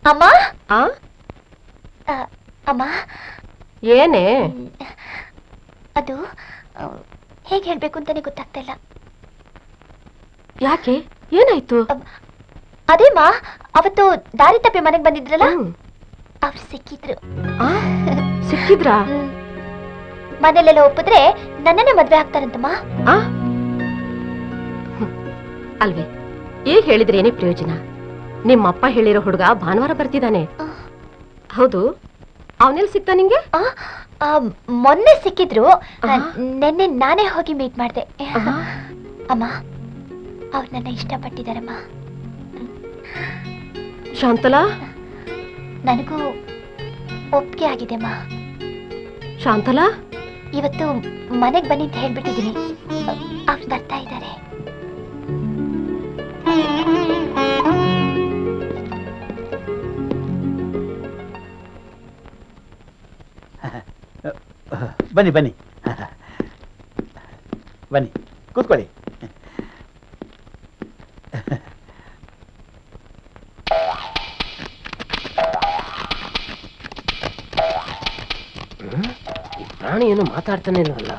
ಅಮ್ಮ ಅಮ್ಮ ಏನೇ ಅದು ಹೇಗೆ ಹೇಳ್ಬೇಕು ಅಂತಾನೆ ಗೊತ್ತಾಗ್ತಾ ಇಲ್ಲ. ಯಾಕೆ ಏನಾಯ್ತು? ಅದೇಮ್ಮ ಅವತ್ತು ದಾರಿ ತಪ್ಪಿ ಮನೆಗೆ ಬಂದಿದ್ರಲ್ಲ, ಅವ್ರು ಸಿಕ್ಕಿದ್ರು. ಸಿಕ್ಕಿದ್ರಾ? ಮನೇಲೆಲ್ಲ ಒಪ್ಪಿದ್ರೆ ನನ್ನನ್ನೇ ಮದ್ವೆ ಆಗ್ತಾರಂತಮ್ಮ. ಅಲ್ವೇ ಈಗ ಹೇಳಿದ್ರೆ ಏನೇ ಪ್ರಯೋಜನ? ನಿಮ್ಮಪ್ಪ ಹೇಳಿರೋ ಹುಡುಗ ಭಾನುವಾರ ಬರ್ತಿದ್ದಾನೆ. ಹೌದು, ಅವನೆಲ್ಲಿ ಸಿಕ್ತ ನಿಂಗೆ? ಮೊನ್ನೆ ಸಿಕ್ಕಿದ್ರು, ನೆನ್ನೆ ನಾನೇ ಹೋಗಿ ಮೀಟ್ ಮಾಡ್ದೆ. ಅಮ್ಮ, ಅವ್ರು ನನ್ನ ಇಷ್ಟಪಟ್ಟಿದಾರಮ್ಮ. ಶಾಂತಲಾ, ನನಗೂ ಒಪ್ಪಿಗೆ ಆಗಿದೆ ಅಮ್ಮ. ಶಾಂತಲಾ, ಇವತ್ತು ಮನೆಗೆ ಬನ್ನಿ ಅಂತ ಹೇಳ್ಬಿಟ್ಟಿದ್ದೀನಿ. ಅವ್ರು ಬರ್ತಾ ಇದ್ದಾರೆ. ಬನ್ನಿ ಬನ್ನಿ ಬನ್ನಿ, ಕೂತ್ಕೊಳ್ಳಿ. ಪ್ರಾಣಿ ಏನು ಮಾತಾಡ್ತಾನೆ ಇಲ್ವಲ್ಲ?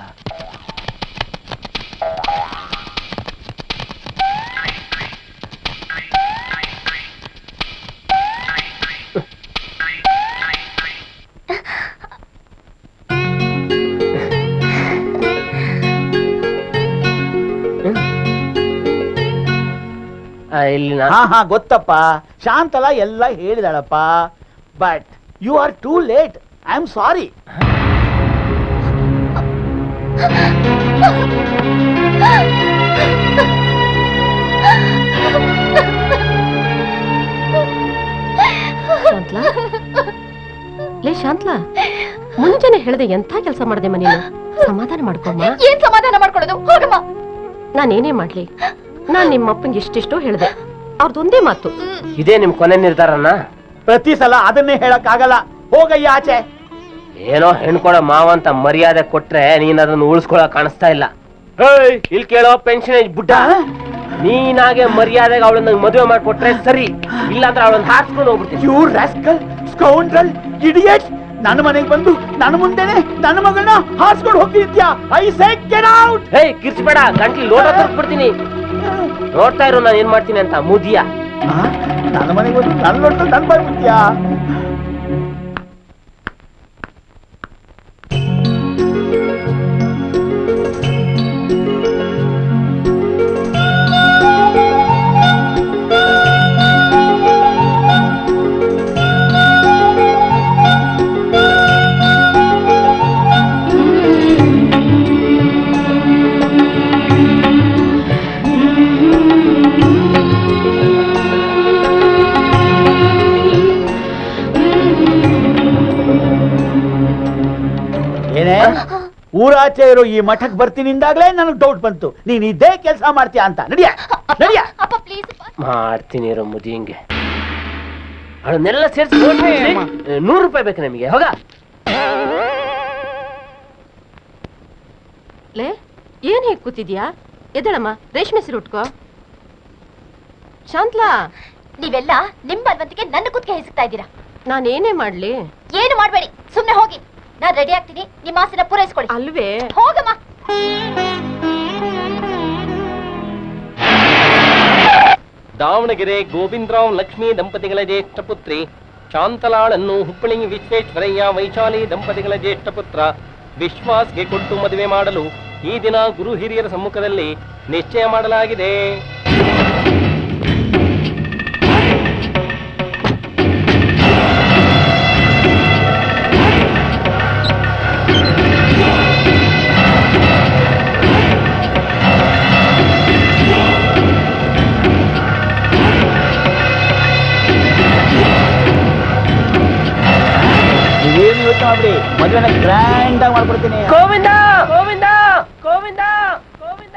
ಗೊತ್ತಪ್ಪ, ಶಾಂತಲಾ ಎಲ್ಲ ಹೇಳಿದಾಳಪ್ಪ. But you are too late. I am sorry. Shantala, ಲೇ ಶಾಂತಲಾ, ಮುಂಜಾನೆ ಹೇಳ್ದೆ ಎಂಥ ಕೆಲಸ ಮಾಡಿದೆ ಮನೇಲಿ. ಸಮಾಧಾನ ಮಾಡ್ಕೊಮ್ಮ. ಏನ್ ಸಮಾಧಾನ ಮಾಡ್ಕೊಳ್ಳೋದು? ಹೋಗಮ್ಮ. ನಾನೇನೇ ಮಾಡ್ಲಿ, ನಾನ್ ನಿಮ್ಮಪ್ಪಂಗೆ ಇಷ್ಟಿಷ್ಟೋ ಹೇಳ್ದೆ, ಅವ್ರದೊಂದೇ ಮಾತು. ಇದೇ ನಿಮ್ ಕೊನೆ ನಿರ್ಧಾರನ? ಪ್ರತಿ ಸಲ ಅದನ್ನೇ ಹೇಳಕ್ ಆಗಲ್ಲ. ಹೋಗಯ್ಯ ಆಚೆ. ಏನೋ ಹೆಣ್ಕೊಡ ಮಾವ ಅಂತ ಮರ್ಯಾದೆ ಕೊಟ್ರೆ ನೀನ್ ಅದನ್ನ ಉಳಿಸ್ಕೊಳಕ್ ಕಾಣಿಸ್ತಾ ಇಲ್ಲ. ಇಲ್ಲಿ ಕೇಳೋ ಪೆನ್ಷನ್ ಬುಡ್ಡ, ನೀನಾಗೆ ಮರ್ಯಾದೆಗೆ ಅವಳನ್ನ ಮದುವೆ ಮಾಡ್ಕೊಟ್ರೆ ಸರಿ, ಇಲ್ಲಾಂದ್ರೆ ಅವಳನ್ನ ಹಾಕ್ಸ್ಕೊಂಡು ಹೋಗ್ಬಿಡ್ತೀನಿ. You rascal, scoundrel, idiot! ನನ್ನ ಮನೆಗೆ ಬಂದು ನನ್ನ ಮುಂದೆನೆ ನನ್ನ ಮಗಳನ್ನ ಹಾರಿಸ್ಕೊಂಡು ಹೋಗ್ತಿದ್ಯಾ? I say get out! ಹೇ, ಕಿರ್ಚ್ಬೇಡ, ಗಂಟ್ಲಿ ಲೋಟ ತರ್ಬಿಡ್ತೀನಿ. ನೋಡ್ತಾ ಇರು ನಾನು ಏನ್ ಮಾಡ್ತೀನಿ ಅಂತ. ಮುದಿಯ ನನ್ನ ಮನೆಗೆ ಬಂದು ನನ್ನ ಲೋಟ ನನ್ ಬರ್ಬಿಡ್ತೀಯಾ? ಊರಾಚೆ ಇರೋ ಈ ಮಠಕ್ಕೆ ಬರ್ತೀನಿಂದಾಗ್ಲೇ ನನಗೆ ಡೌಟ್ ಬಂತು ನೀನ್ ಇದೇ ಕೆಲಸ ಮಾಡ್ತೀಯ ಅಂತ. ನಡಿಯ ನಡಿಯ. ಮಾಡ್ತೀನಿ ಇರೋ ಮುದಿ. ಹಿಂಗೆ ಅವಳನ್ನೆಲ್ಲ ಸೇರಿಸಿ ₹100 ಬೇಕು ನಮಗೆ. ಹೋಗ. ಲೇ, ಏನ್ ಹೇಗ್ ಕೂತಿದ್ಯಾ? ಎದ್ದೇಳಮ್ಮ, ರೇಷ್ಮೆ ಸೀರೆ ಉಟ್ಕೋ. ಶಾಂತಲಾ, ನೀವೆಲ್ಲ ನಿಮ್ ಬಲ್ವಂತಿಗೆ ನನ್ನ ಕುತ್ತಿಗೆ ಹಿಸುಕ್ತಾ ಇದ್ದೀರಾ. ನಾನೇನೇ ಮಾಡ್ಲಿ? ಏನು ಮಾಡ್ಬೇಡಿ, ಸುಮ್ನೆ ಹೋಗಿ. ನಾನ್ ರೆಡಿ ಆಗ್ತೀನಿ, ನಿಮ್ಮ ಆಸೆನ ಪೂರೈಸ್ಕೊಳ್ಳಿ. ಅಲ್ವೇ? ಹೋಗಮ್ಮ. ದಾವಣಗೆರೆ ಗೋವಿಂದರಾವ್ ಲಕ್ಷ್ಮೀ ದಂಪತಿಗಳ ಜ್ಯೇಷ್ಠ ಪುತ್ರಿ ಶಾಂತಲಾಳನ್ನು ಹುಬ್ಬಳ್ಳಿ ವಿಶ್ವೇಶ್ವರಯ್ಯ ವೈಶಾಲಿ ದಂಪತಿಗಳ ಜ್ಯೇಷ್ಠ ಪುತ್ರ ವಿಶ್ವಾಸ್ಗೆ ಕೊಟ್ಟು ಮದುವೆ ಮಾಡಲು ಈ ದಿನ ಗುರು ಹಿರಿಯರ ಸಮ್ಮುಖದಲ್ಲಿ ನಿಶ್ಚಯ ಮಾಡಲಾಗಿದೆ. ಮಾಡ್ಬಿಡಿ, ಮದುವೆನ ಗ್ರ್ಯಾಂಡ್ ಆಗಿ ಮಾಡ್ಕೊಡ್ತೀನಿ. ಗೋವಿಂದ ಗೋವಿಂದ ಗೋವಿಂದ ಗೋವಿಂದ.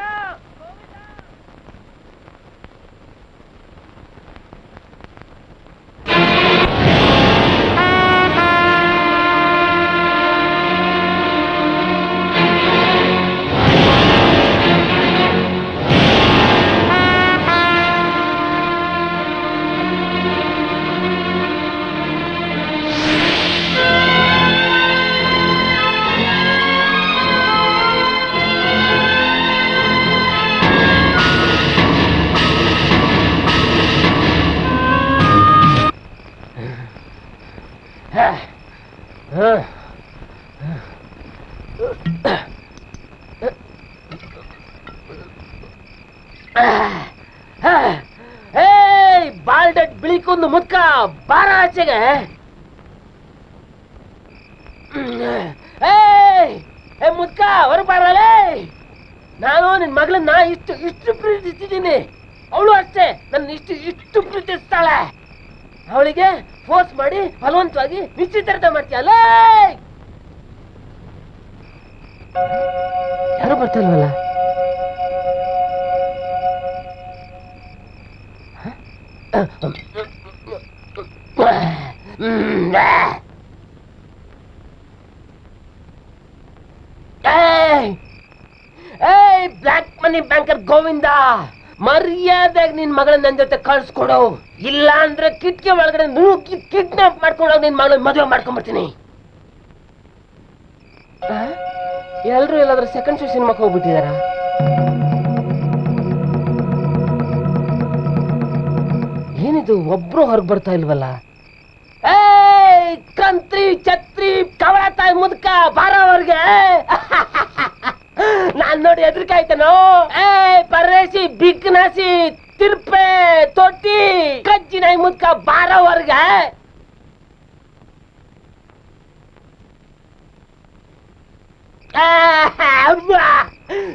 ಬಾಲ್ಡಟ್ ಬಿಳಿಕೊಂದು ಮುದ್ಕ ಬಾರ ಆಚೆಗೆ. ಮುದ್ಕ ಹೊರಗೆ ಬಾರಲೇ. ನಾನು ನಿನ್ ಮಗಳನ್ನ ಇಷ್ಟು ಪ್ರೀತಿಸಿದ್ದೀನಿ, ಅವಳು ಅಷ್ಟೇ ನನ್ನ ಇಷ್ಟು ಪ್ರೀತಿಸ್ತಾಳೆ. ಅವಳಿಗೆ ಫೋರ್ಸ್ ಮಾಡಿ ಬಲವಂತವಾಗಿ ನಿಶ್ಚಿತಾರ್ಥ ಮಾಡ್ತೀಯಲ್ಲ. ಯಾರು ಬರ್ತಿಲ್ವಲ್ಲ? ಬ್ಲ್ಯಾಕ್ ಮನಿ ಬ್ಯಾಂಕರ್ ಗೋವಿಂದ, ಮರ್ಯಾದೆಗೆ ನಿನ್ ಮಗಳ ನನ್ ಜೊತೆ ಕಳ್ಸ್ಕೊಡು. ಇಲ್ಲ ಅಂದ್ರೆ ಕಿಟ್ಕಿ ಒಳಗಡೆ ನುಗ್ಗಿ ಕಿಡ್ನಾಪ್ ಮಾಡ್ಕೊಂಡೋಗಿ ನಿನ್ ಮಗಳ ಮದುವೆ ಮಾಡ್ಕೊಂಡ್ಬರ್ತೀನಿ. ಎಲ್ರು ಎಲ್ಲಾದ್ರೂ ಸೆಕೆಂಡ್ ಶೋ ಸಿನಿಮಾಕ್ಕೆ ಹೋಗ್ಬಿಟ್ಟಿದಾರ? ಏನಿದು ಒಬ್ರು ಹೊರಗೆ ಬರ್ತಾ ಇಲ್ವಲ್ಲ? ಕಂತ್ರಿ ಛತ್ರಿ ಕವಳ ತಾಯಿ ಮುದ್ಕ ಬಾರವರ್ಗೆ. ನಾನ್ ನೋಡಿ ಎದ್ರಿಕಾಯ್ತೇನೋ? ಪರೇಶಿ ಬಿಗ್ನಾಸಿ ತಿರ್ಪೆ ತೊಟ್ಟಿ ಕಜ್ಜಿ ನಾಯಿ ಮುದ್ಕ ಬಾರವರ್ಗೆ.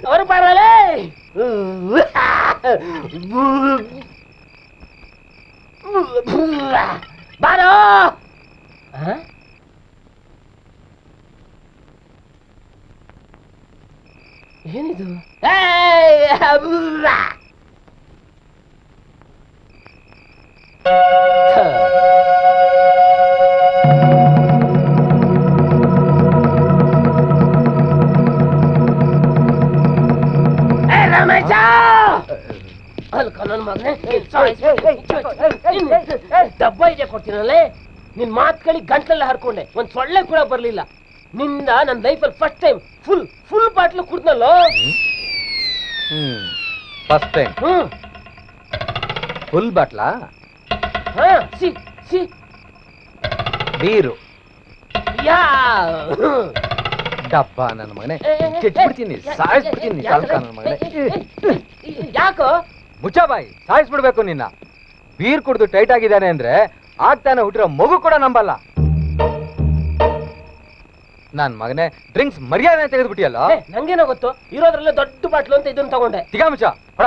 ಅವ್ರು ಬರಲೇ. ಬಾರೋ. ಏನಿದು? ರಮೇಶ ಅಲ್ಕ ನನ್ನ ಮಗನೇ, ಡಬ್ಬ ಇದೆ ಕೊಡ್ತೀನಲ್ಲೇ. ನಿನ್ ಮಾತುಗಳಿಗೆ ಗಂಟ್ಲೆಲ್ಲ ಹರ್ಕೊಂಡೆ, ಒಂದ್ ಸೊಳ್ಳೆ ಕೂಡ ಬರ್ಲಿಲ್ಲ. ನಿಂದ ನನ್ನ ಲೈಫಲ್ಲಿ ಫಸ್ಟ್ ಟೈಮ್ ಫುಲ್ ಬಾಟ್ಲು ಕುಡ್ದಲ್ಲೋ. ಫಸ್ಟ್ ಟೈಮ್ ಫುಲ್ ಬಾಟ್ಲಾ? ಸಿ ಬೀರು ಯಾ ಡಬ್ಬ ನನ್ನ ಮಗನೇ, ಕೆಟ್ಬಿಡ್ತೀನಿ, ಸಾಯಿಸ್ಬಿಡ್ತೀನಿ ನನ್ನ ಮಗನೇ. ಯಾಕೋ ಮುಚ್ಚಾಬಾಯಿ, ಸಾಯಿಸ್ಬಿಡ್ಬೇಕು ನಿನ್ನ. ಬೀರ್ ಕುಡ್ದು ಟೈಟ್ ಆಗಿದ್ದಾನೆ ಅಂದ್ರೆ ಆಗ್ತಾನೆ ಹುಟ್ಟಿರೋ ಮಗು ಕೂಡ ನಂಬಲ್ಲ. ನನ್ ಮಗನೇ, ಡ್ರಿಂಕ್ಸ್ ಮರ್ಯಾದೆ ತೆಗೆದ್ಬಿಟ್ಟಿಯಲ್ಲ. ನಂಗೇನೋ ಗೊತ್ತು, ಇರೋದ್ರಲ್ಲೇ ದೊಡ್ಡ ಬಾಟ್ಲು ಅಂತ ಇದನ್ನ ತಗೊಂಡೆ. ತಿಗಾ ಮುಚ್ಚ ಹೊಡ.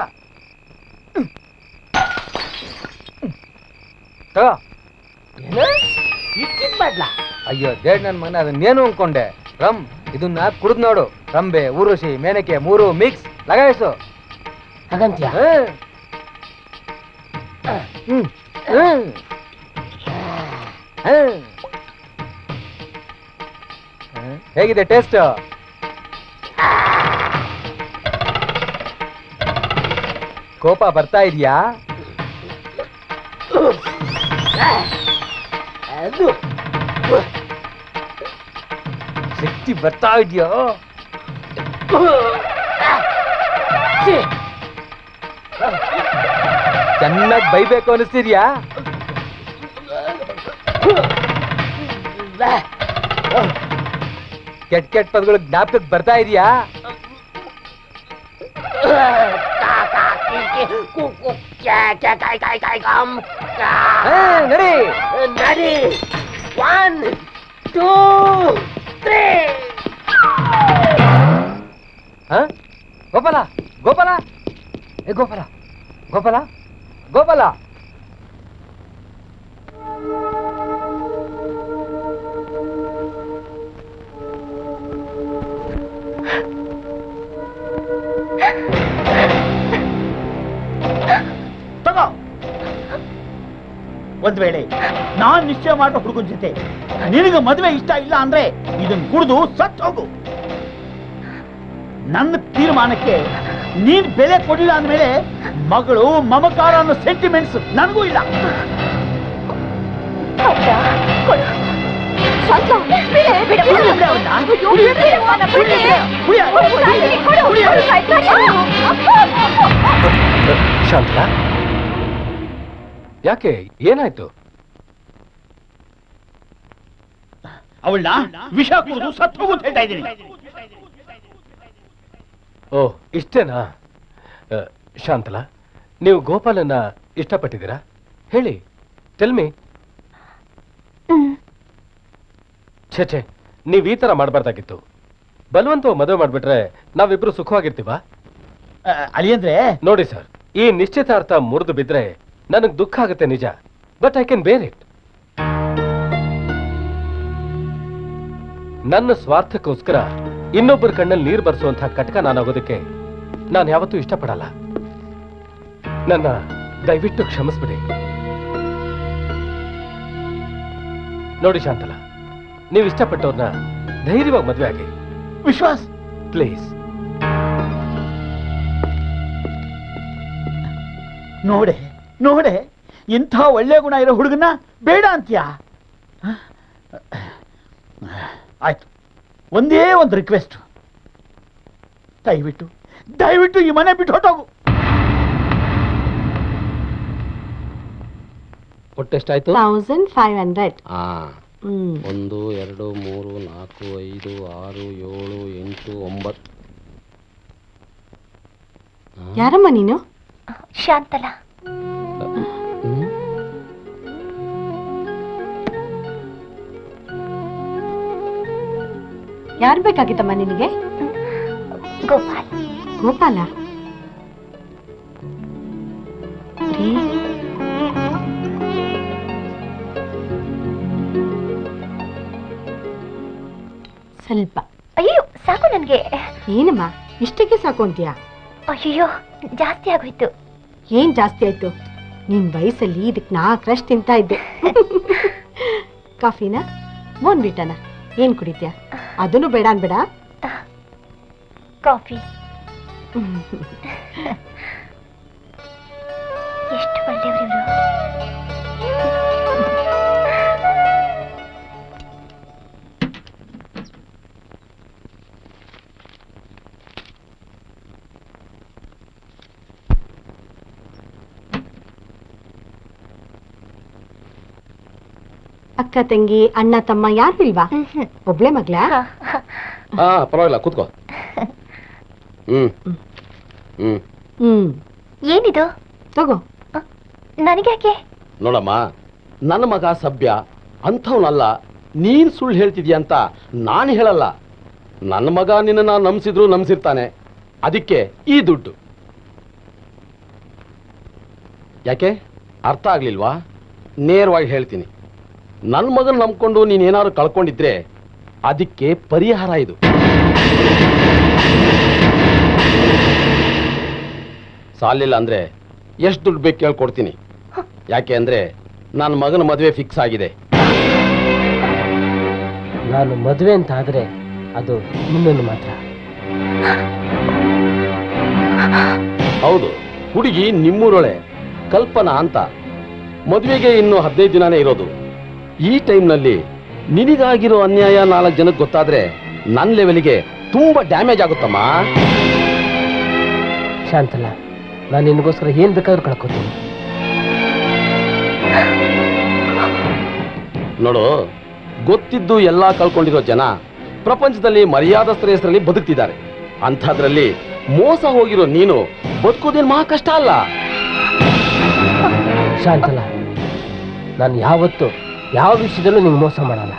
ಇಕ್ಕಿದ್ ಬಾಟ್ಲ? ಅಯ್ಯೋ ದೇಡ್ ನನ್ ಮಗನೇ, ಅದನ್ನೇನು ಅನ್ಕೊಂಡೆ? ರಮ್, ಇದನ್ನ ಕುಡಿದ್ ನೋಡು. ರಂಬೆ, ಊರುಷಿ, ಮೇನಕೆ 3 ಮಿಕ್ಸ್ ಲಗಾಯಿಸು. ಹಾಗಂತ್ಯ? ಹೇಗಿದೆ ಟೇಸ್ಟ್? ಕೋಪ ಬರ್ತಾ ಇದೆಯಾ? ಶಕ್ತಿ ಬರ್ತಾ ಇದೆಯಾ? ಚೆನ್ನಾಗಿ ಬೈಬೇಕು ಅನಿಸ್ತಿದ್ಯಾ? ಕೆಟ್ಟ ಪದಗಳು ಜ್ಞಾಪಕಕ್ಕೆ ಬರ್ತಾ ಇದೆಯಾ? ನಡಿ ನಡಿ. 1 2 3. ಗೋಪಾಲ, ಗೋಪಾಲ, ಏ ಗೋಪಾಲ, ಗೋಪಾಲ, ಗೋಪಾಲ. ತಗೋ. ಒಂದ್ ವೇಳೆ ನಾನ್ ನಿಶ್ಚಯ ಮಾಡೋ ಹುಡುಗನ ಜೊತೆ ನಿನಗೆ ಮದುವೆ ಇಷ್ಟ ಇಲ್ಲ ಅಂದ್ರೆ ಇದನ್ ಕುಡಿದು ಸತ್ ಹೋಗು. ನನ್ನ ತೀರ್ಮಾನಕ್ಕೆ ನೀನ್ ಬೆಲೆ ಕೊಡಲಿಲ್ಲ ಅಂದ್ಮೇಲೆ ಮಗಳು ಮಮಕಾರ ಅನ್ನೋ ಸೆಂಟಿಮೆಂಟ್ಸ್ ನನಗೂ ಇಲ್ಲ. ಶಾಂತ, ಯಾಕೆ, ಏನಾಯ್ತು? ಅವಳನ್ನ ವಿಷ ಕುಡಿದು ಸತ್ತು ಹೋಗು ಅಂತ ಹೇಳ್ತಾ ಇದ್ದೀನಿ. ಓ ಇಷ್ಟೇನಾ? ಶಾಂತಲಾ, ನೀವು ಗೋಪಾಲನ್ನ ಇಷ್ಟಪಟ್ಟಿದ್ದೀರಾ? ಹೇಳಿ, ಟೆಲ್ ಮೀ. ಛೇ, ನೀವ್ ಈ ತರ ಮಾಡಬಾರ್ದಾಗಿತ್ತು. ಬಲವಂತವಾಗಿ ಮದುವೆ ಮಾಡ್ಬಿಟ್ರೆ ನಾವಿಬ್ರು ಸುಖವಾಗಿರ್ತೀವಾ? ಅಳಿಯಂದ್ರೆ ನೋಡಿ ಸರ್, ಈ ನಿಶ್ಚಿತಾರ್ಥ ಮುರಿದು ಬಿದ್ರೆ ನನಗ್ ದುಃಖ ಆಗುತ್ತೆ ನಿಜ, ಬಟ್ ಐ ಕ್ಯಾನ್ ಬೇರ್ ಇಟ್. ನನ್ನ ಸ್ವಾರ್ಥಕ್ಕೋಸ್ಕರ ಇನ್ನೊಬ್ಬರ ಕಣ್ಣಲ್ಲಿ ನೀರು ಬರ್ಸುವಂತಹ ಕಟಕ ನಾನಾಗೋದಕ್ಕೆ ನಾನು ಯಾವತ್ತೂ ಇಷ್ಟಪಡಲ್ಲ. ನನ್ನ ದಯವಿಟ್ಟು ಕ್ಷಮಿಸ್ಬಿಡಿ. ನೋಡಿ ಶಾಂತಲಾ, ನೀವು ಇಷ್ಟಪಟ್ಟವ್ರನ್ನ ಧೈರ್ಯವಾಗಿ ಮದುವೆ ಆಗಿ. ವಿಶ್ವಾಸ್, ಪ್ಲೀಸ್. ನೋಡೆ ಇಂಥ ಒಳ್ಳೆ ಗುಣ ಇರೋ ಹುಡುಗನ ಬೇಡ ಅಂತ್ಯಾ? ಆಯ್ತು, ಒಂದೇ ಒಂದು ರಿಕ್ವೆಸ್ಟ್, ದಯವಿಟ್ಟು ಈ ಮನೆ ಬಿಟ್ಟು ಹೊಟ್ಟೋಗು. ಒಟ್ಟೆಷ್ಟಾಯ್ತು? 1500. 1 2 3 4 5 6 7 8 9. ಯಾರಮ್ಮ ನೀನು? ಶಾಂತಲಾ. ಯಾರು ಬೇಕಾಗಿತ್ತಮ್ಮ ನಿನಗೆ? ಗೋಪಾಲ ರೀ, ಸ್ವಲ್ಪ. ಅಯ್ಯೋ ಸಾಕು ನನ್ಗೆ. ಏನಮ್ಮ ಇಷ್ಟಕ್ಕೆ ಸಾಕು ಅಂತೀಯಾ? ಅಯ್ಯೋ ಜಾಸ್ತಿ ಆಗೋಯ್ತು. ಏನ್ ಜಾಸ್ತಿ ಆಯ್ತು? ನಿನ್ ವಯಸ್ಸಲ್ಲಿ ಇದಕ್ಕೆ 4 ರಶ್ ತಿಂತಾ ಇದ್ದೆ. ಕಾಫಿನಾ ಬೋನ್ಬಿಟಾನ ಏನ್ ಕುಡಿತ್ಯಾ? ಅದನ್ನು ಬೇಡ ಅನ್ಬೇಡ. ಕಾಫಿ. ಎಷ್ಟು ಒಳ್ಳೆಯವರು ಇವರು. ಅಕ್ಕ ತಂಗಿ ಅಣ್ಣ ತಮ್ಮ ಯಾರು ಇಲ್ವಾ? ಒಬ್ಳೆ ಮಗ್ಲಾ? ಪರವಾಗಿಲ್ಲ, ಕೂತ್ಕೋ. ಏನಿದು? ತಗೋ. ನನಗ್ಯಾಕೆ? ನೋಡಮ್ಮ, ನನ್ನ ಮಗ ಸಭ್ಯ ಅಂಥವನಲ್ಲ. ನೀನ್ ಸುಳ್ಳು ಹೇಳ್ತಿದ್ಯಾ ಅಂತ ನಾನು ಹೇಳಲ್ಲ. ನನ್ನ ಮಗ ನಿನ್ನ ನಂಬಿಸಿದ್ರು ನಂಬಿಸಿರ್ತಾನೆ. ಅದಕ್ಕೆ ಈ ದುಡ್ಡು. ಯಾಕೆ ಅರ್ಥ ಆಗ್ಲಿಲ್ವಾ? ನೇರವಾಗಿ ಹೇಳ್ತೀನಿ. ನನ್ನ ಮಗನ ನಂಬ್ಕೊಂಡು ನೀನೇನಾದ್ರು ಕಳ್ಕೊಂಡಿದ್ರೆ ಅದಕ್ಕೆ ಪರಿಹಾರ ಇದು. ಸಾಲಿಲ್ಲ ಅಂದ್ರೆ ಎಷ್ಟು ದುಡ್ಡು ಬೇಕು ಕೇಳ್ಕೊಡ್ತೀನಿ. ಯಾಕೆ ಅಂದ್ರೆ ನನ್ನ ಮಗನ ಮದುವೆ ಫಿಕ್ಸ್ ಆಗಿದೆ. ನಾನು ಮದುವೆ ಅಂತ ಆದ್ರೆ ಅದು ನಿನ್ನನ್ನು ಮಾತ್ರ. ಹೌದು, ಹುಡುಗಿ ನಿಮ್ಮೂರೊಳೆ, ಕಲ್ಪನಾ ಅಂತ. ಮದುವೆಗೆ ಇನ್ನು 15 ದಿನಾನೇ ಇರೋದು. ಈ ಟೈಮ್ನಲ್ಲಿ ನಿನಗಾಗಿರೋ ಅನ್ಯಾಯ 4 ಜನಕ್ಕೆ ಗೊತ್ತಾದ್ರೆ ನನ್ನ ಲೆವೆಲ್ಗೆ ತುಂಬಾ ಡ್ಯಾಮೇಜ್ ಆಗುತ್ತಮ್ಮ. ಶಾಂತಲಾ, ನಾನು ನಿನಗೋಸ್ಕರ ಏನ್ ಬೇಕಾದ್ರೂ ಕಳ್ಕೊತೀನಿ. ನೋಡು, ಗೊತ್ತಿದ್ದು ಎಲ್ಲಾ ಕಳ್ಕೊಂಡಿರೋ ಜನ ಪ್ರಪಂಚದಲ್ಲಿ ಮರ್ಯಾದಸ್ಥರ ಹೆಸರಲ್ಲಿ ಬದುಕ್ತಿದ್ದಾರೆ. ಅಂಥದ್ರಲ್ಲಿ ಮೋಸ ಹೋಗಿರೋ ನೀನು ಬದುಕೋದೇನು ಮಹಾ ಕಷ್ಟ ಅಲ್ಲ. ಶಾಂತಲಾ, ನಾನು ಯಾವತ್ತು ಯಾವ ವಿಷಯದಲ್ಲೂ ನಿಂಗೆ ಮೋಸ ಮಾಡಲ್ಲ.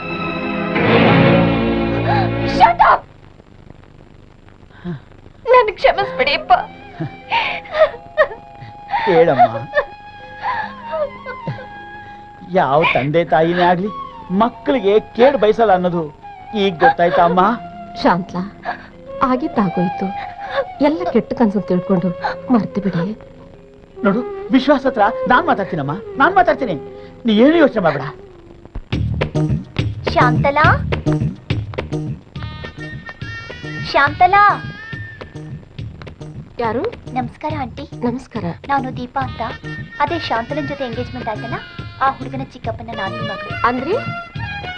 ನನ್ ಕ್ಷಮಿಸ್ಬಿಡಿ ಅಪ್ಪ. ಹೇಳಮ್ಮ, ಯಾವ ತಂದೆ ತಾಯಿನೇ ಆಗ್ಲಿ ಮಕ್ಕಳಿಗೆ ಕೇಡು ಬಯಸಲ್ಲ ಅನ್ನೋದು ಈಗ ಗೊತ್ತಾಯ್ತಾ ಅಮ್ಮ? ಶಾಂತಲಾ, ಆಗಿದ್ದಾಗೋಯ್ತು. ಎಲ್ಲ ಕೆಟ್ಟ ಕನ್ಸು ತಿಳ್ಕೊಂಡು ಮರ್ತು ಬಿಡಿ. ನೋಡು, ವಿಶ್ವಾಸ ಹತ್ರ ನಾನ್ ಮಾತಾಡ್ತೀನಮ್ಮ, ನಾನ್ ಮಾತಾಡ್ತೀನಿ. ನೀ ಏನು ಯೋಚನೆ ಮಾಡಬೇಡ. ಶಾಂತಲಾ, ಶಾಂತಲಾ. ಯಾರು? ನಮಸ್ಕಾರ ಆಂಟಿ. ನಮಸ್ಕಾರ. ನಾನು ದೀಪಾ ಅಂತ. ಅದೇ ಶಾಂತಲನ್ ಜೊತೆ ಎಂಗೇಜ್ಮೆಂಟ್ ಆಯ್ತಲ್ಲ, ಆ ಹುಡುಗನ ಚಿಕ್ಕಪ್ಪನ ನಾದಿನಿ ಮಗಳು. ಅಂದ್ರೆ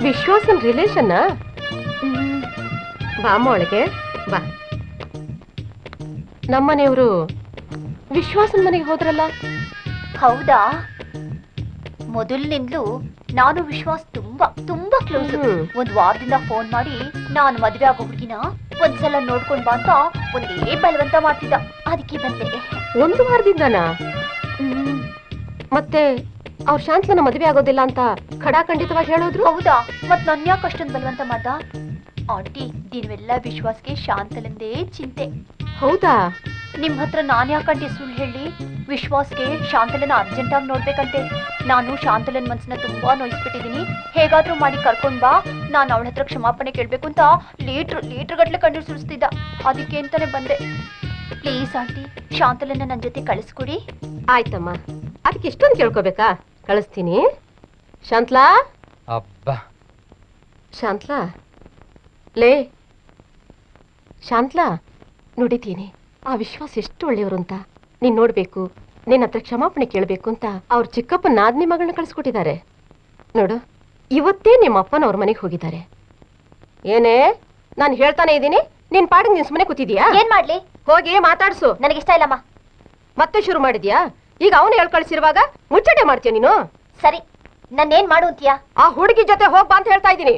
ವಿಶ್ವಾಸನ್ ರಿಲೇಷನ್? ಬಾಮ್ಮ ಒಳಗೆ ಬಾ. ನಮ್ಮನೆಯವರು ವಿಶ್ವಾಸನ್ ಮನೆಗೆ ಹೋದ್ರಲ್ಲ? ಹೌದಾ? ಮೊದಲಿನಿಂದಲೂ ನಾನು ವಿಶ್ವಾಸ್ ತುಂಬಾ ತುಂಬಾ ಕ್ಲೋಸ್. ಒಂದ್ ವಾರದಿಂದ ಫೋನ್ ಮಾಡಿ ನಾನು ಮದ್ವೆ ಆಗೋ ಹುಡುಗಿನ ಒಂದ್ಸಲ ನೋಡ್ಕೊಂಡ್ ಬಾ ಅಂತ ಒಂದೇ ಬಲವಂತ ಮಾಡ್ತಿದ್ದ. ಅದಕ್ಕೆ ಬಂದೆ. 1 ವಾರದಿಂದನಾ? ಮತ್ತೆ ಅವ್ರ ಶಾಂತಲನ ಮದುವೆ ಆಗೋದಿಲ್ಲ ಅಂತ ಖಡಾಖಂಡಿತವಾಗಿ ಹೇಳೋದ್ರು. ಹೌದಾ? ಮತ್ ನನ್ ಯಾಕೆ ಅಷ್ಟೊಂದು ಬಲವಂತ ಮಾಡ್ದ? ಆಂಟಿ, ದಿನವೆಲ್ಲ ವಿಶ್ವಾಸ್ಗೆ ಶಾಂತಲಂದೇ ಚಿಂತೆ. ಹೌದಾ? ನಿಮ್ ಹತ್ರ ನಾನ್ ಯಾಕಂಟಿ ಸುಳ್ಳು ಹೇಳಿ? ವಿಶ್ವಾಸ್ಗೆ ಶಾಂತಲನ ಅರ್ಜೆಂಟ್ ಆಗಿ ನೋಡ್ಬೇಕಂತೆ. ನಾನು ಶಾಂತಲನ್ ಮನ್ಸನ್ನ ತುಂಬಾ ನೋಯಿಸ್ಬಿಟ್ಟಿದೀನಿ, ಹೇಗಾದ್ರೂ ಮಾಡಿ ಕರ್ಕೊಂಡ್ ಬಾ, ನಾನು ಅವಳ ಹತ್ರ ಕ್ಷಮಾಪಣೆ ಕೇಳ್ಬೇಕು ಅಂತ ಲೀಟ್ರ್ ಗಟ್ಲೆ ಕಣ್ಣೀರ್ ಸುರಿಸ್ತಿದ್ದ. ಅದಕ್ಕೆ ಅಂತಾನೆ ಬಂದೆ. ಪ್ಲೀಸ್ ಆಂಟಿ, ಶಾಂತಲನ್ನ ನನ್ ಜೊತೆ ಕಳಿಸ್ಕೊಡಿ. ಆಯ್ತಮ್ಮ, ಅದಕ್ಕೆ ಇಷ್ಟೊಂದು ಕೇಳ್ಕೋಬೇಕಾ? ಕಳಿಸ್ತೀನಿ. ಶಾಂತ್ಲಾ, ಅಬ್ಬಾ ಶಾಂತ್ಲಾ, ಲೇ ಶಾಂತ್ಲಾ, ನುಡಿತೀನಿ ಆ ವಿಶ್ವಾಸ ಎಷ್ಟು ಒಳ್ಳೆಯವರು ಅಂತ ನೀನ್ ನೋಡ್ಬೇಕು, ನಿನ್ನ ಹತ್ರ ಕ್ಷಮಾಪಣೆ ಕೇಳಬೇಕು ಅಂತ ಅವ್ರ ಚಿಕ್ಕಪ್ಪ ನಾದ್ನಿ ಮಗಳನ್ನ ಕಳಿಸ್ಕೊಟ್ಟಿದ್ದಾರೆ ನೋಡು. ಇವತ್ತೇ ನಿಮ್ಮ ಅಪ್ಪನ ಅವ್ರ ಮನೆಗೆ ಹೋಗಿದ್ದಾರೆ. ಏನೇ ನಾನು ಹೇಳ್ತಾನೆ ಇದ್ದೀನಿ, ನಿನ್ ಪಾಡಿಗೆ ನಿನ್ ಸುಮ್ಮನೆ ಕೂತಿದ್ಯಾ? ಏನ್ ಮಾಡ್ಲಿ? ಹೋಗಿ ಮಾತಾಡ್ಸು. ನನಗಿಷ್ಟ ಇಲ್ಲಮ್ಮ. ಮತ್ತೆ ಶುರು ಮಾಡಿದ್ಯಾ? ಈಗ ಅವನು ಹೇಳ್ಕಳಿಸಿರುವಾಗ ಮುಚ್ಚಟೆ ಮಾಡ್ತೀಯ ನೀನು? ಸರಿ, ನನ್ನೇನ್ ಮಾಡು ಅಂತೀಯಾ? ಆ ಹುಡುಗಿ ಜೊತೆ ಹೋಗ್ಬಾ ಅಂತ ಹೇಳ್ತಾ ಇದ್ದೀನಿ.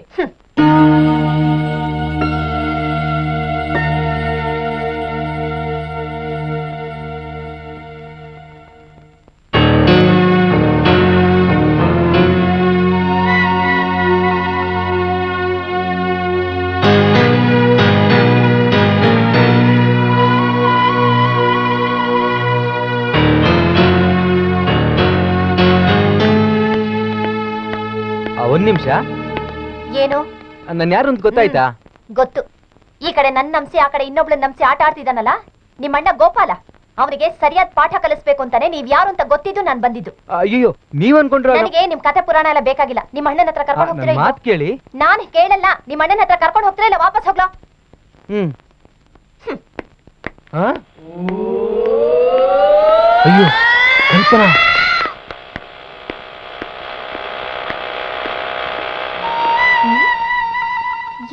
ಒಂದ್ ನಿಮಿಷ. ಏನು? ನನ್ ಯಾರು ಅಂತ ಗೊತ್ತಾಯ್ತಾ? ಗೊತ್ತು. ಈ ಕಡೆ ನನ್ನ ನಂಬಿಸಿ, ಆ ಕಡೆ ಇನ್ನೊಬ್ಳನ್ನ ನಂಬಿಸಿ ಆಟ ಆಡ್ತಿದ್ದಾನಲ್ಲ ನಿಮ್ಮಣ್ಣ ಗೋಪಾಲ. ಅವನಿಗೆ ಸರಿಯಾದ ಪಾಠ ಕಲಿಸ್ಬೇಕು ಅಂತಾನೆ ನೀವ್ ಯಾರು ಅಂತ ಗೊತ್ತಿದ್ದು ನಾನು ಬಂದಿದ್ದು. ಅಯ್ಯೋ, ನೀವ್ ಅನ್ಕೊಂಡ್ರ? ನನಗೆ ನಿಮ್ ಕತೆ ಪುರಾಣ ಎಲ್ಲ ಬೇಕಾಗಿಲ್ಲ. ನಿಮ್ಮ ಅಣ್ಣನ ಹತ್ರ ಕರ್ಕೊಂಡು ಹೋಗ್ತೀರಾ? ಮಾತ್ ಕೇಳಿ. ನಾನು ಕೇಳಲ್ಲ. ನಿಮ್ಮ ಅಣ್ಣನ ಹತ್ರ ಕರ್ಕೊಂಡು ಹೋಗ್ತೀರಾ ಇಲ್ಲ ವಾಪಸ್ ಹೋಗ್ಲಾ? ಅಯ್ಯೋ ಕಲ್ಪನಾ,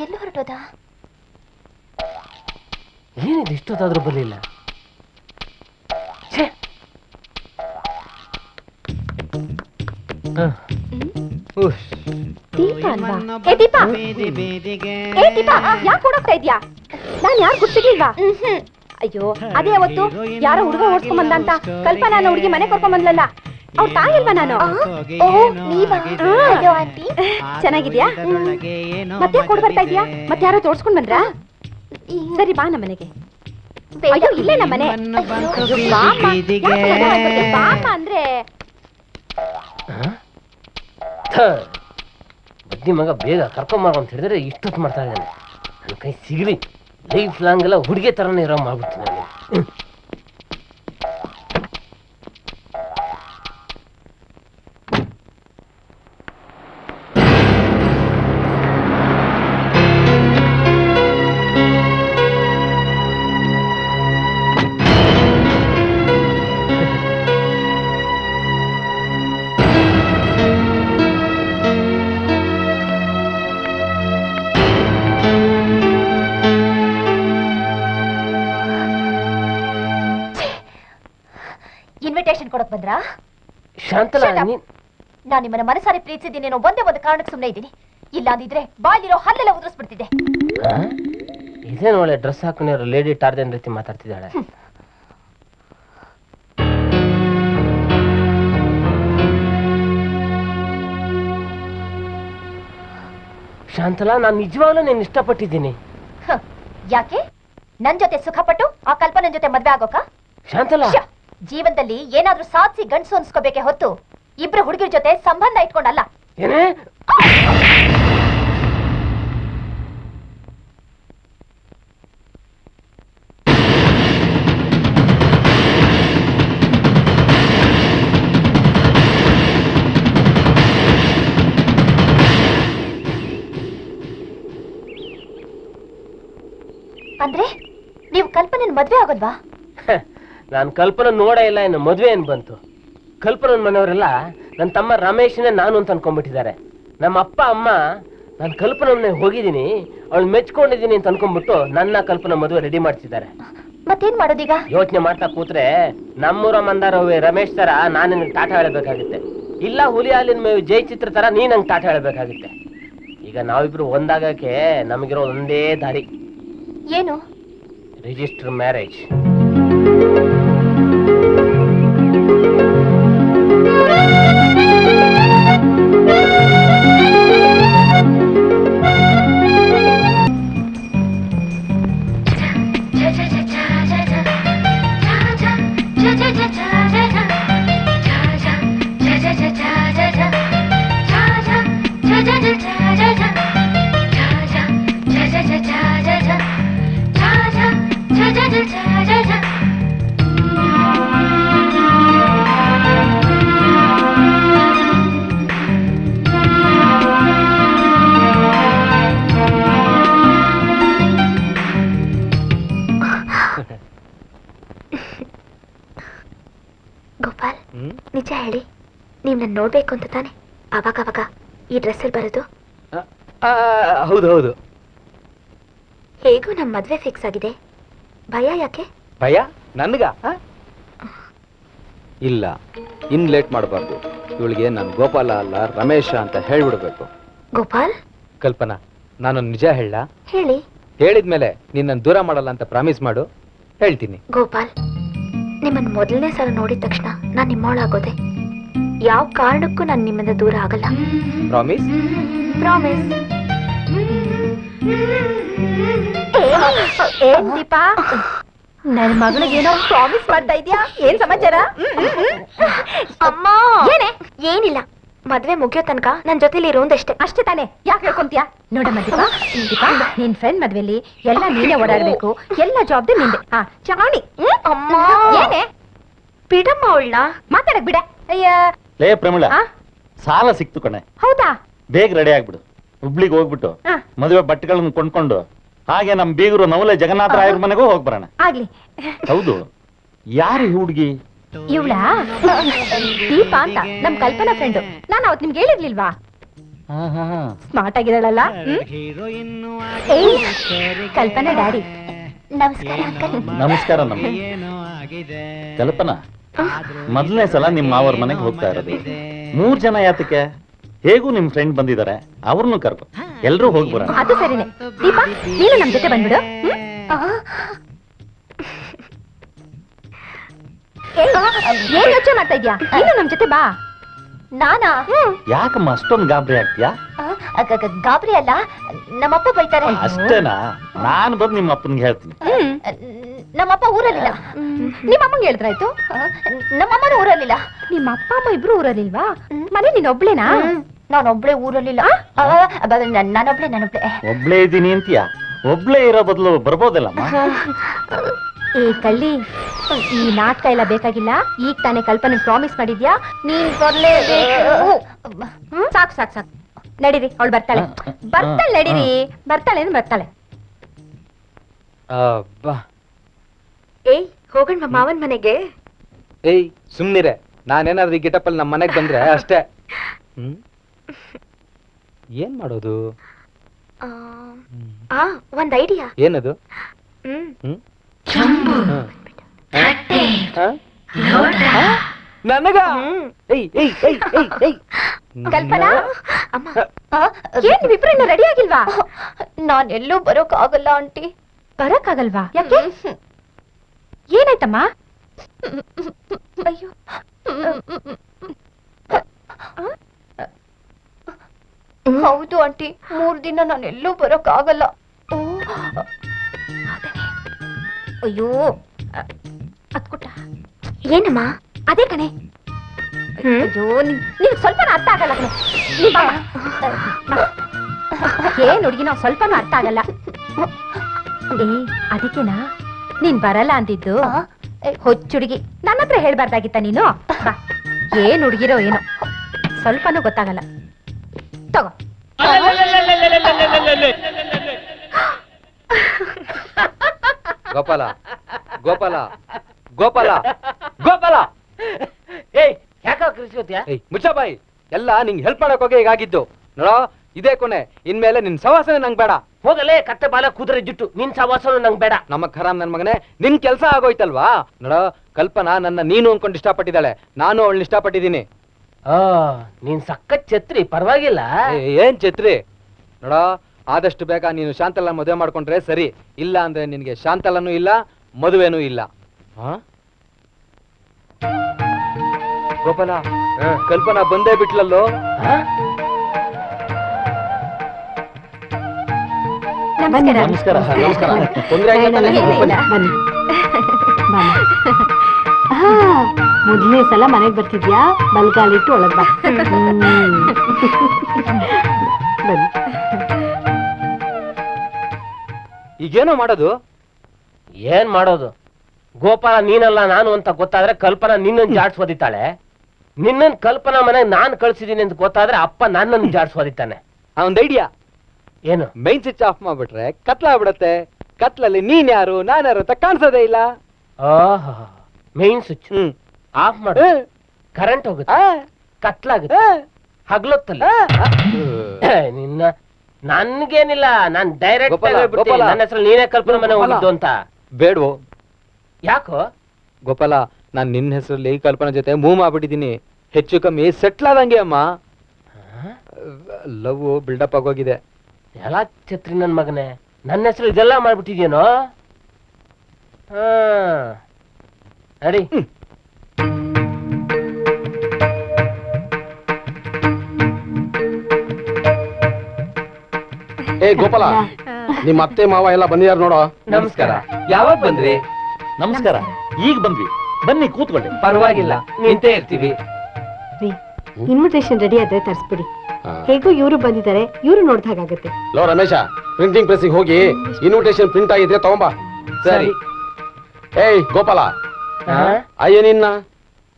ಎಲ್ಲಿ ಹೊರಟೋದ? ಏನಿದೆ ಇಷ್ಟೊತ್ತಾದ್ರೂ ಬರಲಿಲ್ಲ? ದೀಪ ಅಲ್ವಾ? ಏ ದೀಪ, ಏ ದೀಪ, ಯಾಕೆ ಓಡೋಗ್ತಾ ಇದ್ಯಾ? ನಾನ್ ಯಾರು ಗೊತ್ತಿರ್ಲಿಲ್ವಾ? ಅಯ್ಯೋ, ಅದೇ ಅವತ್ತು ಯಾರೋ ಹುಡುಗ ಓಡಿಸ್ಕೊಂಡ್ ಬಂದ ಅಂತ ಕಲ್ಪನಾ ಅನ್ನೋ ಹುಡುಗಿ ಮನೆ ಕರ್ಕೊಂಡ್ ಬಂದ್ಲಲ್ಲ, ಅವ್ರು ತಾಯಿಲ್ವಾ ನಾನು? ಚೆನ್ನಾಗಿದ್ಯಾ? ಮತ್ತೆ ಕೊಡ್ ಬರ್ತಾ ಇದ್ಯಾ? ಮತ್ತೆ ಯಾರೋ ತೋರ್ಸ್ಕೊಂಡ್ ಬಂದ್ರಾ? ಸರಿ ಬಾ ನಮ್ಮನೆಗೆ. ಅಯ್ಯೋ ಇಲ್ಲೇ ನಮ್ಮನೆ. ಬಾಮ ಅಂದ್ರೆ ಬಡ್ಡಿ ಮಗ ಬೇಗ ಕರ್ಕೊಂಬಾರ ಅಂತ ಹೇಳಿದ್ರೆ ಇಷ್ಟೊತ್ತು ಮಾಡ್ತಾ ಇದ್ದಾನೆ. ನನ್ನ ಕೈ ಸಿಗಲಿ, ಲೈಫ್ ಲಾಂಗ್ ಎಲ್ಲ ಹುಡುಗಿ ಥರನೇ ಇರೋ ಮಾಡ್ಬಿಡ್ತೀನಿ ನಾನು. ಇನ್ವಿಟೇಷನ್ ಕೊಡಕ್ ಬಂದ್ರಾ? ಶಾಂತಲಾ, ನಾನು ನಿಮ್ಮನ್ನ ಮನಸಾರಿ ಪ್ರೀತಿಸಿದ್ದೀನಿ ಅನ್ನೋ ಒಂದೇ ಒಂದು ಕಾರಣಕ್ಕೆ ಸುಮ್ಮನೆ ಇದ್ದೀನಿ. ಇಲ್ಲ ಅಂದಿದ್ರೆ ಬಾಯಿಲಿರೋ ಹಲ್ಲೆಲ್ಲ ಉದುರಿಸ್ಬಿಡ್ತಿದ್ದೆ. ಇದೇನು ಒಳ್ಳೆ ಡ್ರೆಸ್ ಹಾಕೊಂಡಿರೋ ಲೇಡಿ ಟಾರ್ಜನ್ ರೀತಿ ಮಾತಾಡ್ತಿದ್ದಾಳೆ. ಶಾಂತಲಾ, ನಾನು ನಿಜವಾಗ್ಲೂ ನೀನು ಇಷ್ಟಪಟ್ಟಿದ್ದೀನಿ. ಯಾಕೆ? ನನ್ ಜೊತೆ ಸುಖಪಟ್ಟು ಆ ಕಲ್ಪನನ್ ಜೊತೆ ಮದ್ವೆ ಆಗೋಕ? ಶಾಂತಲಾ, ಜೀವನದಲ್ಲಿ ಏನಾದ್ರೂ ಸಾಧಿಸಿ ಗಂಡಸು ಅನ್ಸ್ಕೋಬೇಕೆ ಹೊತ್ತು ಇಬ್ರು ಹುಡುಗಿರ ಜೊತೆ ಸಂಬಂಧ ಇಟ್ಕೊಂಡಲ್ಲ. ಏನೇ? ಅಂದ್ರೆ ನೀವು ಕಲ್ಪನೆನ್ ಮದ್ವೆ ಆಗೋದ್ವಾ? ನಾನು ಕಲ್ಪನಾ ನೋಡೇ ಇಲ್ಲ, ಇನ್ನು ಮದುವೆ ಏನ್ ಬಂತು? ಕಲ್ಪನನ್ ಮನೆಯವರೆಲ್ಲ ನನ್ನ ತಮ್ಮ ರಮೇಶನೇ ನಾನು ಅಂತ ಅನ್ಕೊಂಡ್ಬಿಟ್ಟಿದ್ದಾರೆ. ನಮ್ಮ ಅಪ್ಪ ಅಮ್ಮ ನಾನು ಕಲ್ಪನಾ ಹೋಗಿದ್ದೀನಿ, ಅವಳು ಮೆಚ್ಕೊಂಡಿದ್ದೀನಿ ಅಂತ ಅನ್ಕೊಂಡ್ಬಿಟ್ಟು ನನ್ನ ಕಲ್ಪನಾ ಮದುವೆ ರೆಡಿ ಮಾಡ್ತಿದ್ದಾರೆ. ಮತ್ತೇನ್ ಮಾಡೋದೀಗ? ಯೋಚನೆ ಮಾಡ್ತಾ ಕೂತ್ರೆ ನಮ್ಮೂರ ಮಂದಾರ ರಮೇಶ್ ತರ ನಾನು ನಿನಗೆ ಟಾಟಾ ಹೇಳಬೇಕಾಗುತ್ತೆ. ಇಲ್ಲ ಹುಲಿ ಹಾಲಿನ ಮೇವು ಜಯಚಿತ್ರ ತರ ನೀ ನಂಗೆ ಟಾಟ ಹೇಳ್ಬೇಕಾಗುತ್ತೆ. ಈಗ ನಾವಿಬ್ರು ಒಂದಾಗಕ್ಕೆ ನಮಗಿರೋ ಒಂದೇ ದಾರಿ, ಏನು? Register marriage. ಗೋಪಾಲ್, ನಿಜ ಹೇಳಿ, ನೀವ್ ನನ್ನ ನೋಡ್ಬೇಕು ಅಂತ ತಾನೆ ಅವಾಗ ಈ ಡ್ರೆಸ್ಸಲ್ಲಿ ಬರೋದು? ಹೌದು ಹೌದು. ಹೇಗೂ ನಮ್ಮ ಮದ್ವೆ ಫಿಕ್ಸ್ ಆಗಿದೆ, ಭಯ ಯಾಕೆ? ಭಯ ನನ್ಗ? ಇಲ್ಲ, ಇನ್ ಲೇಟ್ ಮಾಡಬಾರ್ದು. ಇವಳಿಗೆ ನಾನು ಗೋಪಾಲ ಅಲ್ಲ ರಮೇಶ ಅಂತ ಹೇಳ್ಬಿಡ್ಬೇಕು. ಗೋಪಾಲ್, ಕಲ್ಪನಾ, ನಾನು ನಿಜ ಹೇಳ? ಹೇಳಿ. ಹೇಳಿದ್ಮೇಲೆ ನಿನ್ನ ದೂರ ಮಾಡಲ್ಲ ಅಂತ ಪ್ರಾಮಿಸ್ ಮಾಡು. ಹೇಳ್ತೀನಿ. ಗೋಪಾಲ್, ನಿಮ್ಮನ್ನ ಮೊದಲನೇ ಸಲ ನೋಡಿದ ತಕ್ಷಣ ನಾನು ನಿಮ್ಮವಳಾಗೋದೆ. ಯಾವ ಕಾರಣಕ್ಕೂ ನಾನು ನಿಮ್ಮಿಂದ ದೂರ ಆಗಲ್ಲ. ಪ್ರಾಮಿಸ್? ಪ್ರಾಮಿಸ್. ಏನ್ ದೀಪಾ, ನನ್ನ ಮಗಳಿಗೆ ಏನೋ ಪ್ರಾಮಿಸ್ ಮಾಡ್ತಾ ಇದ್ಯಾ? ಏನ್ ಸಮಾಚಾರ? ಅಮ್ಮ, ಏನೇ? ಏನಿಲ್ಲ, ಮದ್ವೆ ಮುಗಿಯೋ ತನಕ ನನ್ ಜೊತೆಲಿ ಇರೋದಷ್ಟೇ. ಅಷ್ಟೇ ತಾನೇ? ಯಾಕೆ ಹೇಳ್ಕೊಂತೀಯಾ? ನೋಡಮ್ಮ ದೀಪಾ, ನಿನ್ ಫ್ರೆಂಡ್ ಮದ್ವೆಲಿ ಎಲ್ಲ ನೀನೇ ಓಡಾಡ್ಬೇಕು, ಎಲ್ಲ ಜವಾಬ್ದಾರಿ ನಿಂದೆ. ಚಾಣಿ. ಅಮ್ಮ, ಏನೇ? ಬಿಡಮ್ಮ ಅವಳನ್ನ. ಮಾತಾಡಕ್ ಬಿಡ. ಅಯ್ಯ ಲೇ ಪ್ರಮಿಳ, ಸಾಲ ಸಿಕ್ತು ಕಣೆ. ಹೌದಾ? ಬೇಗ ರೆಡಿ ಆಗ್ಬಿಡು. ಹುಬ್ಳಿಗೆ ಹೋಗ್ಬಿಟ್ಟು ಮದುವೆ ಬಟ್ಟೆಗಳನ್ನ ಕೊಂಡ್ಕೊಂಡು ಹಾಗೆ ನಮ್ ಬೀಗರು ನವಲೆ ಜಗನ್ನಾಥ ರಾಯರ ಮನೆಗೂ ಹೋಗ್ ಬರೋಣ. ಆಗ್ಲಿ. ಹೌದು, ಯಾರು ಈ ಹುಡುಗಿ? ಇವಳ ದೀಪಾ ಅಂತ, ನಮ್ ಕಲ್ಪನಾ ಫ್ರೆಂಡು. ನಾನು ಅವತ್ ನಿಮ್ಗೆ ಹೇಳಿರ್ಲಿಲ್ವಾ? ಸ್ಮಾರ್ಟ್ ಆಗಿದ್ದಾಳಲ್ಲ. ಕಲ್ಪನಾ ಡ್ಯಾಡಿ. ನಮಸ್ಕಾರ ಅಂಕಲ್. ನಮಸ್ಕಾರ. ನಮ್ಮ ಕಲ್ಪನಾ, ಮೊದಲನೇ ಸಲ ನಿಮ್ಮ ಮಾವರ ಮನೆಗೆ ಹೋಗ್ತಾ ಇರೋದು. 3 ಜನ ಯಾತಕ್ಕೆ? ಹೇಗೂ ನಿಮ್ ಫ್ರೆಂಡ್ ಬಂದಿದ್ದಾರೆ, ಅವ್ರನ್ನು ಕರ್ಕೊ, ಎಲ್ರೂ ಹೋಗಿ ಬರೋಣ. ಅದು ಸರಿನೇ. ದೀಪಾ, ನೀನು ನಮ್ ಜೊತೆ ಬಂದ್ಬಿಡು. ಏನ್ ಯೋಚನೆ ಮಾಡ್ತಾ ಇದ್ಯಾ? ನೀನು ನಮ್ ಜೊತೆ ಬಾ. ನಾನಾ? ಯಾಕಮ್ಮ ಅಷ್ಟೊಂದು ಗಾಬರಿ ಆಗ್ತೀಯಾ? ಗಾಬರಿ ಅಲ್ಲ, ನಮ್ಮಪ್ಪ ಬೈತಾರೆ. ಅಷ್ಟೇನಾ? ನಾನು ಬಂದು ನಿಮ್ಮ ಅಪ್ಪನಿಗೆ ಹೇಳ್ತೀನಿ. ನಮ್ಮಪ್ಪ ಊರಲ್ಲಿಲ್ಲ. ನಿಮ್ಮಮ್ಮಂಗೆ ಹೇಳಿದ್ರಾಯ್ತು. ನಮ್ಮಮ್ಮನೂ ಊರಲ್ಲಿಲ್ಲ. ನಿಮ್ಮ ಅಪ್ಪ ಅಮ್ಮ ಇಬ್ರು ಊರಲ್ಲಿಲ್ವಾ? ಮನೆ ನೀನೊಬ್ಳೇನಾ? ನಾನೊಬ್ಳೆ ಊರಲ್ಲಿಲ್ಲ. ನಾನೊಬ್ಳೆ. ಒಬ್ಳೇ ಇದ್ದೀನಿ ಅಂತೀಯಾ? ಒಬ್ಳೇ ಇರೋ ಬದಲು ಬರ್ಬೋದಲ್ಲಮ್ಮ? ಏ ಕಳ್ಳಿ, ಈ ನಾಟಕ ಎಲ್ಲ ಬೇಕಾಗಿಲ್ಲ. ಈಗ ತಾನೇ ಕಲ್ಪನೆ ಪ್ರಾಮಿಸ್ ಮಾಡಿದ್ಯಾ, ನೀನ್ ಬರ್ಲೇಬೇಕು. ಸಾಕು. ನಡೀರಿ, ಅವಳು ಬರ್ತಾಳೆ. ನಡೀರಿ. ಬರ್ತಾಳೆ. ಏಯ್, ಹೋಗೋಣ ಮಾವನ್ ಮನೆಗೆ. ಏಯ್ ಸುಮ್ನಿರೆ, ನಾನೇನಾದ್ರೂ ಈ ಗೆಟಪ್ಪಲ್ಲಿ ನಮ್ಮ ಮನೆಗೆ ಬಂದ್ರೆ ಅಷ್ಟೇ. ಏನ್ ಮಾಡೋದು? ಒಂದ್ ಐಡಿಯಾ. ಏನದು? ನನಗ? ಕಲ್ಪನಾ, ಏನ್ ನೀವಿಬ್ರು ಇನ್ನು ರೆಡಿ ಆಗಿಲ್ವಾ? ನಾನೆಲ್ಲೂ ಬರೋಕ್ ಆಗಲ್ಲ ಆಂಟಿ. ಬರೋಕ್ಕಾಗಲ್ವಾ? ಯಾಕೆ? ಏನಾಯ್ತಮ್ಮ? ಅಯ್ಯೋ, ಹೌದು ಆಂಟಿ, 3 ದಿನ ನಾನೆಲ್ಲೂ ಬರೋಕ್ ಆಗಲ್ಲ. ಅಯ್ಯೋ, ಅದ್ಕೊಟ್ಟ. ಏನಮ್ಮ? ಅದೇ ಕಣೆ. ಅಯ್ಯೋ, ನಿನ್ ಸ್ವಲ್ಪ ಅರ್ಥ ಆಗಲ್ಲ ಕಣೆ. ಏನ್ ಹುಡುಗಿನ ಸ್ವಲ್ಪನೂ ಅರ್ಥ ಆಗಲ್ಲ. ಏ, ಅದಕ್ಕೆನಾ ನೀನ್ ಬರಲ್ಲ ಅಂದಿದ್ದು? ಹುಚ್ಚುಡುಗಿ, ನನ್ನ ಹತ್ರ ಹೇಳ್ಬಾರ್ದಾಗಿತ್ತ ನೀನು? ಬಾ, ಏನ್ ಹುಡುಗಿರೋ ಏನೋ, ಸ್ವಲ್ಪನೂ ಗೊತ್ತಾಗಲ್ಲ. ತಗೋ. ಗೋಪಾಲ ಗೋಪಾಲ ಗೋಪಾಲ ಗೋಪಾಲ, ಏಯ್, ಯಾಕೋ ಕೃಷಿ ಮುಚ್ಚಬಾಯಿ, ಎಲ್ಲ ನಿಂಗೆ ಹೆಲ್ಪ್ ಮಾಡಕ್ ಹೋಗಿ ಹೀಗಾಗಿದ್ದು ನೋಡೋ. ಇದೇ ಕೊನೆ, ಇನ್ಮೇಲೆ ನಿನ್ ಸವಾಸನೆ ನಂಗೆ ಬೇಡ. ಹೋಗಲೇ ಕತ್ತೆ ಬಾಲ ಕುದುರೆ ಜುಟ್ಟು, ನಿನ್ ಸವಾಸನು ನಂಗೆ ಬೇಡ. ನಮ್ಮ ಖರಾಮ್ ನನ್ ಮಗನೇ, ನಿನ್ ಕೆಲಸ ಆಗೋಯ್ತಲ್ವಾ? ನೋಡೋ, ಕಲ್ಪನಾ ನನ್ನ ನೀನು ಅನ್ಕೊಂಡು ಇಷ್ಟಪಟ್ಟಿದ್ದಾಳೆ, ನಾನು ಅವಳನ್ನ ಇಷ್ಟಪಟ್ಟಿದ್ದೀನಿ. ಆ ನೀನ್ ಸಖತ್ ಛತ್ರಿ, ಪರವಾಗಿಲ್ಲ. ಏನ್ ಛತ್ರಿ ನೋಡ, ಆದಷ್ಟು ಬೇಗ ನೀನು ಶಾಂತಲ ಮದುವೆ ಮಾಡ್ಕೊಂಡ್ರೆ ಸರಿ, ಇಲ್ಲ ಅಂದ್ರೆ ನಿನ್ಗೆ ಶಾಂತಲನೂ ಇಲ್ಲ, ಮದುವೆನೂ ಇಲ್ಲ. ಗೋಪಾಲ, ಕಲ್ಪನಾ ಬಂದೇ ಬಿಟ್ಲಲ್ಲೋ. ನಮಸ್ಕಾರ. ತೊಂದ್ರೆ ಆಗಿಲ್ಲ ತಾನೇ? ಬನ್ನಿ ಬನ್ನಿ. ಮೊದಲನೇ ಸಲ ಮನೆಗೆ ಬರ್ತಿದ್ಯಾ, ಬಲ್ಗಾಲಿಟ್ಟು ಒಳಗ್ ಬಾ. ಬನ್ನಿ. ಈಗೇನೋ ಮಾಡೋದು? ಏನ್ ಮಾಡೋದು? ಗೋಪಾಲ ನೀನಲ್ಲ ನಾನು ಅಂತ ಗೊತ್ತಾದ್ರೆ ಕಲ್ಪನಾ ನಿನ್ನನ್ನು ಜಾಡ್ಸೋದಿತ್ತಾಳೆ. ನಿನ್ನನ್ ಕಲ್ಪನಾ ಮನೆಗೆ ನಾನ್ ಕಳ್ಸಿದೀನಿ ಅಂತ ಗೊತ್ತಾದ್ರೆ ಅಪ್ಪ ನನ್ನನ್ನು ಜಾಡ್ಸೋದಿತ್ತಾನೆ. ಒಂದ್ ಐಡಿಯಾ ಏನು? ಮೈನ್ ಸ್ವಿಚ್ ಆಫ್ ಮಾಡ್ಬಿಟ್ರೆ ಕತ್ಲಾಗ್ಬಿಡತ್ತೆ. ಕತ್ಲಲ್ಲಿ ನೀನ್ ಯಾರು ನಾನು ಯಾರು ಅಂತ ಕಾಣಿಸೋದೇ ಇಲ್ಲ. ಮೇನ್ ಸ್ವಿಚ್ ಆಫ್ ಮಾಡ, ಕರೆಂಟ್ ಹೋಗುತ್ತೆ, ಕತ್ಲಾಗುತ್ತೆ, ಹಗ್ಲೊತ್ತಲ್ಲಿ. ನಿನ್ನ ನನ್ಗೇನಿಲ್ಲ, ನಾನ್ ಡೈರೆಕ್ಟ್ ನನ್ನ ಹೆಸರು ನೀನೇ ಕಲ್ಪನಾ ಮನೆ ಹೋಗಿದ್ದು ಅಂತ. ಬೇಡ್ವೋ? ಯಾಕೋ ಗೋಪಾಲ, ನಾನ್ ನಿನ್ನ ಹೆಸರಲ್ಲಿ ಕಲ್ಪನಾ ಜೊತೆ ಮೂವ್ ಮಾಡ್ಬಿಟ್ಟಿದೀನಿ. ಹೆಚ್ಚು ಕಮ್ಮಿ ಸೆಟ್ಲ್ ಆದಂಗೆ ಅಮ್ಮ. ಲವ್ ಬಿಲ್ಡಪ್ ಆಗೋಗಿದೆ. ಎಲ್ಲ ಛತ್ರಿ ನನ್ ಮಗನೇ, ನನ್ನ ಹೆಸರು ಇದೆಲ್ಲ ಮಾಡ್ಬಿಟ್ಟಿದ್ಯೇನೋ. ನಡಿ. ಏ ಗೋಪಾಲ, ನಿಮ್ಮ ಅತ್ತೆ ಮಾವ ಎಲ್ಲ ಬಂದಿದಾರ ನೋಡೋ. ನಮಸ್ಕಾರ. ಯಾವಾಗ ಬಂದ್ರಿ? ನಮಸ್ಕಾರ. ಈಗ ಬಂದ್ವಿ, ಬನ್ನಿ ಕೂತ್ಕೊಳ್ಳಿ. ಪರವಾಗಿಲ್ಲ, ನಿಂತೇ ಇರ್ತೀವಿ. ಇನ್ವಿಟೇಷನ್ ರೆಡಿ ಆದ್ರೆ ತರಿಸ್ಬಿಡಿ. ಹೇಗೂ ಇವರು ಬಂದಿದ್ದಾರೆ, ಇವರು ನೋಡ್ದಾಗತ್ತೆ. ಲೋ ರಮೇಶ, ಪ್ರಿಂಟಿಂಗ್ ಪ್ರೆಸ್ಸಿಗೆ ಹೋಗಿ ಇನ್ವಿಟೇಷನ್ ಪ್ರಿಂಟ್ ಆಗಿದ್ರೆ ತಗೊಂಬಾ. ಸರಿ. ಏಯ್ ಗೋಪಾಲ, ಅಯ್ಯ ನಿನ್ನ,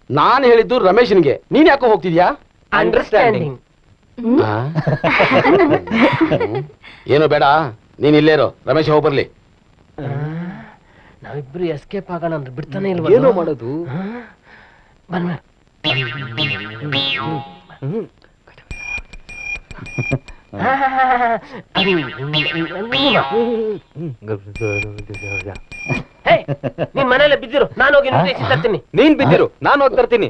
ನಾನು ಹೇಳಿದ್ದು ರಮೇಶನ್ಗೆ, ನೀನ್ ಯಾಕೋ ಹೋಗ್ತಿದ್ಯಾ? ಅಂಡರ್ಸ್ಟ್ಯಾಂಡಿಂಗ್. ಏನು ಬೇಡ, ನೀನ್ ಇಲ್ಲೇರೋ, ರಮೇಶ್ ಹೋಗಿ ಬರ್ಲಿ. ನಾವಿಬ್ರು ಎಸ್ಕೇಪ್ ಆಗೋಣ ಅಂದ್ರೆ ಬಿಡ್ತಾನೆ ಇಲ್ವ? ಏನೋ ಮಾಡೋದು? ಬನ್ನಿ. ನಿನ್ ಮನೇಲೆ ಬಿದ್ದಿರು, ನಾನು ಹೋಗಿ ಇನ್ವಿಟೇಷನ್ ತರ್ತೀನಿ. ನೀನ್ ಬಿದ್ದಿರು, ನಾನು ಹೋಗಿ ತರ್ತೀನಿ.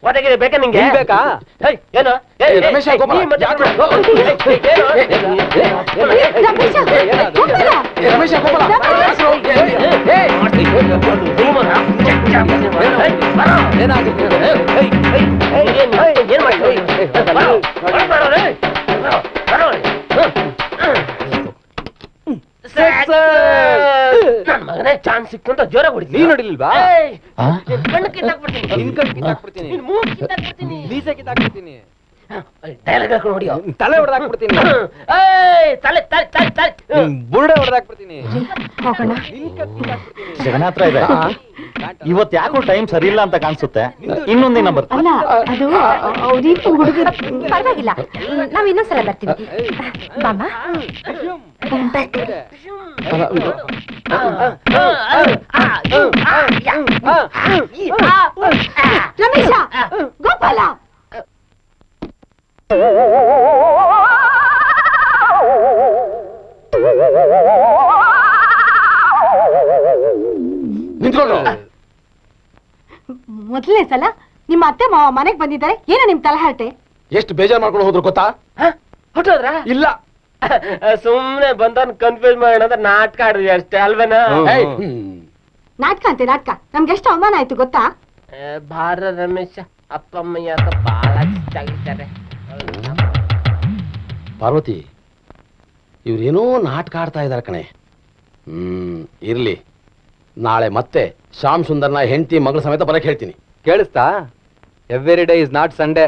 ಒದಗಿದೆ ಬೇಕಾ ನಿಂಗೆ? ನಿಂಗ್ ಬೇಕಾ? ಏನು? ರಮೇಶ, ಗೋಪಾಲ, ರಮೇಶ ಗೋಪಾಲ, ನನ್ ಮಗನೇ ಚಾನ್ಸ್ ಸಿಕ್ತು ಅಂತ ಜೋರ ಹೊಡಿತೀನಿ. ನೀನ್ ನೋಡಿಲ್ವಾ? ಕಣ್ಣು ಕಿತ್ತಾಕ್ಬಿಡ್ತೀನಿ, ನಿನ್ ಕಣ್ ಕಿತ್ತಾಕ್ಬಿಡ್ತೀನಿ, ನಿನ್ ಮೂಗು ಕಿತ್ತಾಕ್ಬಿಡ್ತೀನಿ, ಮೀಸೆ ಕಿತ್ತಾಕ್ಬಿಡ್ತೀನಿ, ಡೈಲಾಗ್ ಹಾಕೊಂಡು ಹೊಡಿಯೋ, ತಲೆ ಹೊಡೆದಾಕ್ಬಿಡ್ತೀನಿ, ತಲೆ ತಲೆ ತಲೆ ತಲೆ ಬುರುಡೆ ಹೊಡೆದಾಕ್ಬಿಡ್ತೀನಿ, ಹೋಗೋಣ. ಜಗನ್ನಾಥ ಇದೆ. ಇವತ್ ಯಾಕೋ ಟೈಮ್ ಸರಿ ಇಲ್ಲ ಅಂತ ಕಾಣಿಸುತ್ತೆ. ಇನ್ನೊಂದಿನ ಬರ್ತೀನಿ. ಅಲ್ಲ, ಅದು ಅವ್ರೀಗ ಹುಡುಗರು. ಪರವಾಗಿಲ್ಲ, ನಾವ್ ಇನ್ನೊಂದ್ಸಲ ಬರ್ತೀವಿ. ಬಾಮ. ರಮೇಶ, ಗೋಪಾಲ, ನಿಂತ್ಕೊಂಡು. ಮೊದಲನೇ ಸಲ ನಿಮ್ಮ ಅತ್ತೆ ಮಾವ ಮನೆಗೆ ಬಂದಿದ್ದಾರೆ. ಏನೋ ನಿಮ್ ತಲಹರಟೆ? ಎಷ್ಟು ಬೇಜಾರು ಮಾಡ್ಕೊಂಡು ಹೋದ್ರು ಗೊತ್ತಾ? ಹೊಟ್ಟೋದ್ರ? ಇಲ್ಲ, ಸುಮ್ನೆ ಬಂದವನ್ ಕನ್ಫ್ಯೂಸ್ ಮಾಡೋಣ ಅಂತ ನಾಟಕ ಆಡಿದ್ವಿ ಅಷ್ಟೇ ಅಲ್ವೇನಾ? ನಾಟಕ ಅಂತೆ ನಾಟಕ. ನಮ್ಗೆ ಎಷ್ಟು ಅವಮಾನ ಆಯ್ತು ಗೊತ್ತಾ? ಭಾರ ರಮೇಶ, ಅಪ್ಪ ಅಮ್ಮ ಯಾಕ ಬಹಳ ಇಷ್ಟಾಗಿದ್ದಾರೆ. ಪಾರ್ವತಿ, ಇವ್ರೇನೋ ನಾಟಕ ಆಡ್ತಾ ಇದಾರೆ ಕಣೆ. ಇರ್ಲಿ, ನಾಳೆ ಮತ್ತೆ ಶ್ಯಾಮ್ ಸುಂದರ್ನ ಹೆಂಡತಿ ಮಗಳ ಸಮೇತ ಬರಕ್ ಹೇಳ್ತೀನಿ. ಕೇಳಿಸ್ತಾ? Every day is not Sunday.